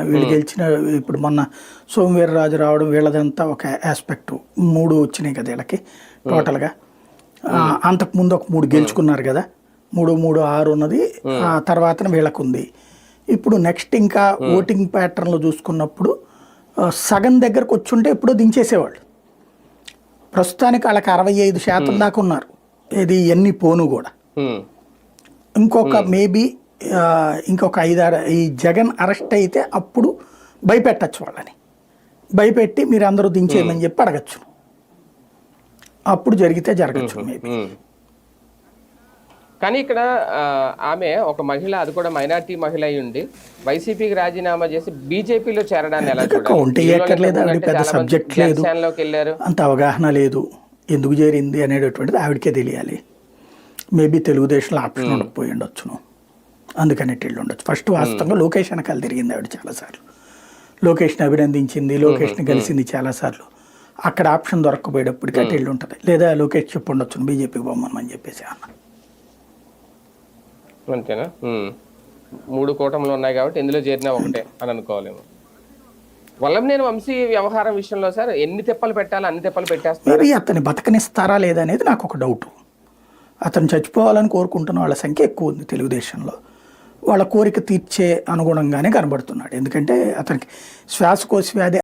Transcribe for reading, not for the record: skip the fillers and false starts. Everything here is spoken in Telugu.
వీళ్ళు గెలిచిన ఇప్పుడు మొన్న సోమవీర్రాజు రావడం వీళ్ళదంతా ఒక ఆస్పెక్ట్ 3 వచ్చినాయి కదా వీళ్ళకి టోటల్గా. అంతకుముందు ఒక 3 గెలుచుకున్నారు కదా, 3-3-6 ఉన్నది ఆ తర్వాత వీళ్ళకు ఉంది. ఇప్పుడు నెక్స్ట్ ఇంకా ఓటింగ్ ప్యాటర్న్లో చూసుకున్నప్పుడు సగం దగ్గరకు వచ్చుంటే ఎప్పుడో దించేసేవాళ్ళు. ప్రస్తుతానికి వాళ్ళకి 65% దాకా ఉన్నారు. ఇది ఎన్ని పోను కూడా ఇంకొక మేబీ ఇంకొక 5-6 ఈ జగన్ అరెస్ట్ అయితే అప్పుడు భయపెట్టచ్చు వాళ్ళని, భయపెట్టి మీరు అందరూ దించేయమని చెప్పి అడగచ్చు. అప్పుడు జరిగితే జరగచ్చు మేబీ. కానీ ఇక్కడ ఆమె ఒక మహిళ, అది కూడా మైనార్టీ మహిళ అయి ఉండి వైసీపీకి రాజీనామా చేసి బీజేపీలో చేరడాన్ని ఎలా చూడాలి? పెద్ద సబ్జెక్ట్ లేదు, అంత అవగాహన లేదు, ఎందుకు చేరింది అనేటటువంటిది ఆవిడకే తెలియాలి. మేబీ తెలుగుదేశంలో ఆప్షన్ ఉండకపోయి ఉండొచ్చును, అందుకని ఇట్లా ఉండొచ్చు. ఫస్ట్ వాస్తవంగా లోకేష్ వెనకాల తిరిగింది ఆవిడ చాలాసార్లు, లోకేష్ని అభినందించింది, లోకేష్ని కలిసింది చాలాసార్లు. అక్కడ ఆప్షన్ దొరకపోయేటప్పటికి అటు వెళ్ళి ఉంటుంది. లేదా లోకేష్ చెప్పు ఉండొచ్చు బీజేపీకి బొమ్మని చెప్పేసి అన్న. అంతేనా? 3 కూటములు ఉన్నాయి కాబట్టి ఇందులో చేరినా ఒకటే అని అనుకోవాలేమో. వల్లంనేని వంశీ వ్యవహారం విషయంలో సార్ ఎన్ని తెప్పలు పెట్టాలో అన్ని తెప్పలు పెట్టేస్తారు. మేబీ అతన్ని బతకనిస్తారా లేదా అనేది నాకు ఒక డౌట్. అతను చచ్చిపోవాలని కోరుకుంటున్న వాళ్ళ సంఖ్య ఎక్కువ ఉంది తెలుగుదేశంలో. వాళ్ళ కోరిక తీర్చే అనుగుణంగానే కనబడుతున్నాడు. ఎందుకంటే అతనికి శ్వాసకోశ వ్యాధి